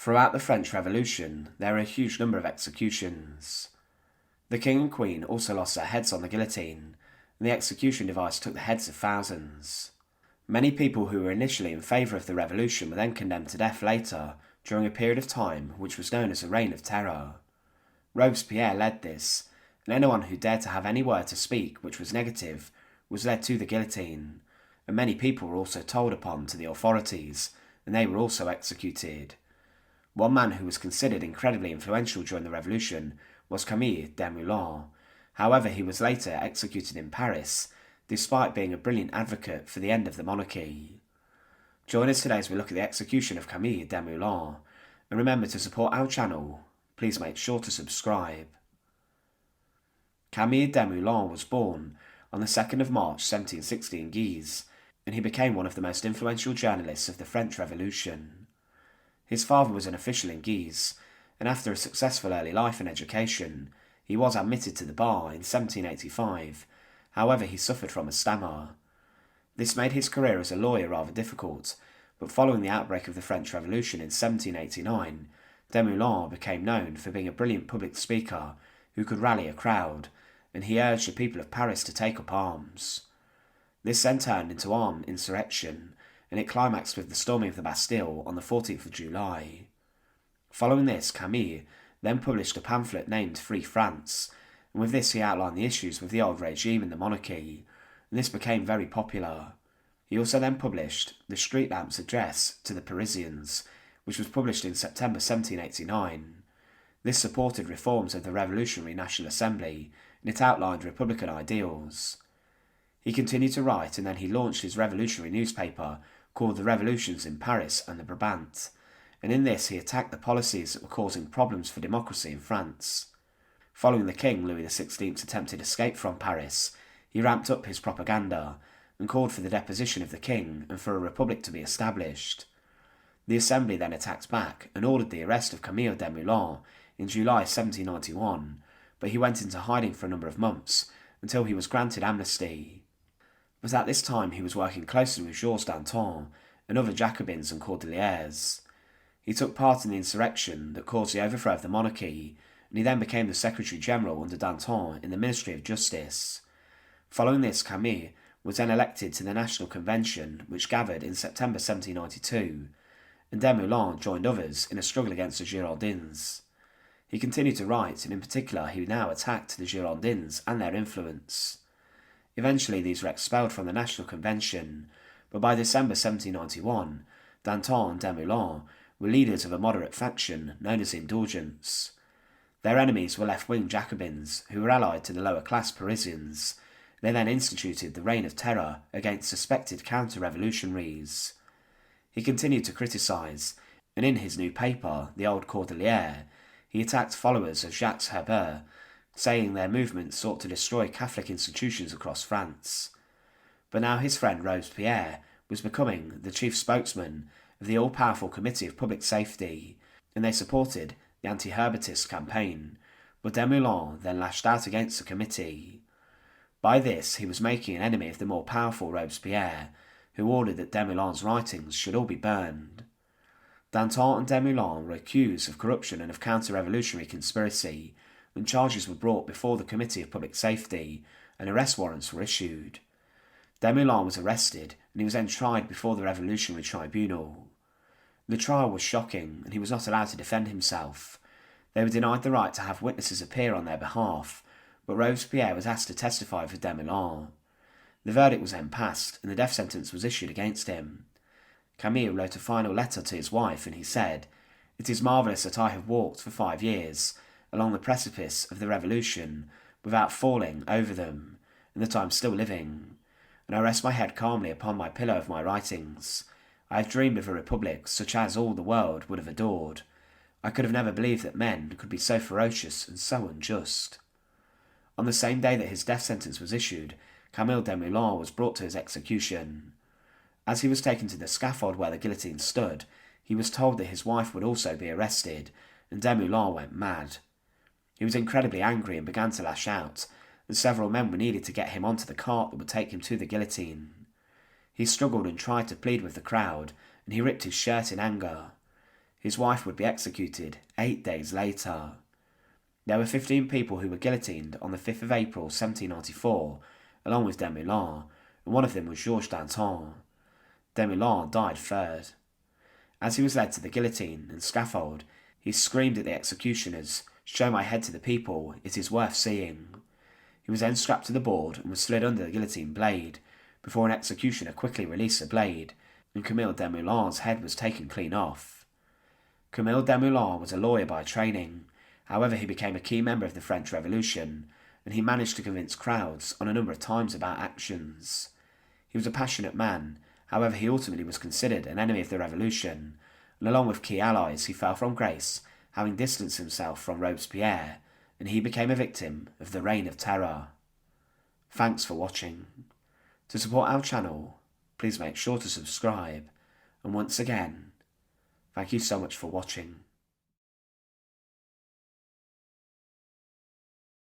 Throughout the French Revolution, there were a huge number of executions. The King and Queen also lost their heads on the guillotine, and the execution device took the heads of thousands. Many people who were initially in favour of the revolution were then condemned to death later, during a period of time which was known as the Reign of Terror. Robespierre led this, and anyone who dared to have any word to speak which was negative was led to the guillotine, and many people were also told upon to the authorities, and they were also executed. One man who was considered incredibly influential during the revolution was Camille Desmoulins. However, he was later executed in Paris, despite being a brilliant advocate for the end of the monarchy. Join us today as we look at the execution of Camille Desmoulins, and remember to support our channel. Please make sure to subscribe. Camille Desmoulins was born on the 2nd of March 1760 in Guise, and he became one of the most influential journalists of the French Revolution. His father was an official in Guise, and after a successful early life and education, he was admitted to the bar in 1785. However, he suffered from a stammer. This made his career as a lawyer rather difficult, but following the outbreak of the French Revolution in 1789, Desmoulins became known for being a brilliant public speaker who could rally a crowd, and he urged the people of Paris to take up arms. This then turned into armed insurrection, and it climaxed with the storming of the Bastille on the 14th of July. Following this, Camille then published a pamphlet named Free France, and with this he outlined the issues with the old regime and the monarchy, and this became very popular. He also then published The Street Lamp's Address to the Parisians, which was published in September 1789. This supported reforms of the Revolutionary National Assembly, and it outlined republican ideals. He continued to write, and then he launched his revolutionary newspaper called The Revolutions in Paris and the Brabant, and in this he attacked the policies that were causing problems for democracy in France. Following the King Louis XVI's attempted escape from Paris, he ramped up his propaganda and called for the deposition of the king and for a republic to be established. The Assembly then attacked back and ordered the arrest of Camille Desmoulins in July 1791, but he went into hiding for a number of months until he was granted amnesty. But at this time he was working closely with Georges Danton and other Jacobins and Cordeliers. He took part in the insurrection that caused the overthrow of the monarchy, and he then became the Secretary General under Danton in the Ministry of Justice. Following this, Camille was then elected to the National Convention, which gathered in September 1792, and Desmoulins joined others in a struggle against the Girondins. He continued to write, and in particular he now attacked the Girondins and their influence. Eventually these were expelled from the National Convention, but by December 1791, Danton and Desmoulins were leaders of a moderate faction known as Indulgents. Their enemies were left-wing Jacobins, who were allied to the lower-class Parisians. They then instituted the Reign of Terror against suspected counter-revolutionaries. He continued to criticise, and in his new paper, The Old Cordelier, he attacked followers of Jacques Hebert, saying their movement sought to destroy Catholic institutions across France. But now his friend Robespierre was becoming the chief spokesman of the all-powerful Committee of Public Safety, and they supported the anti-Herbertist campaign, but Desmoulins then lashed out against the committee. By this, he was making an enemy of the more powerful Robespierre, who ordered that Desmoulins' writings should all be burned. Danton and Desmoulins were accused of corruption and of counter-revolutionary conspiracy, and charges were brought before the Committee of Public Safety, and arrest warrants were issued. Desmoulins was arrested, and he was then tried before the Revolutionary Tribunal. The trial was shocking, and he was not allowed to defend himself. They were denied the right to have witnesses appear on their behalf, but Robespierre was asked to testify for Desmoulins. The verdict was then passed, and the death sentence was issued against him. Camille wrote a final letter to his wife, and he said, "It is marvellous that I have walked for 5 years along the precipice of the revolution without falling over them, and that I am still living, and I rest my head calmly upon my pillow of my writings. I have dreamed of a republic such as all the world would have adored. I could have never believed that men could be so ferocious and so unjust." On the same day that his death sentence was issued, Camille Desmoulins was brought to his execution. As he was taken to the scaffold where the guillotine stood, he was told that his wife would also be arrested, and Desmoulins went mad. He was incredibly angry and began to lash out, and several men were needed to get him onto the cart that would take him to the guillotine. He struggled and tried to plead with the crowd, and he ripped his shirt in anger. His wife would be executed 8 days later. There were 15 people who were guillotined on the 5th of April 1794, along with Desmoulins, and one of them was Georges Danton. Desmoulins died third. As he was led to the guillotine and scaffold, he screamed at the executioners, "Show my head to the people, it is worth seeing." He was then strapped to the board and was slid under the guillotine blade, before an executioner quickly released the blade, and Camille Desmoulins' head was taken clean off. Camille Desmoulins was a lawyer by training. However, he became a key member of the French Revolution, and he managed to convince crowds on a number of times about actions. He was a passionate man. However, he ultimately was considered an enemy of the revolution, and along with key allies, he fell from grace, having distanced himself from Robespierre, and he became a victim of the Reign of Terror. Thanks for watching. To support our channel, please make sure to subscribe, and once again, thank you so much for watching.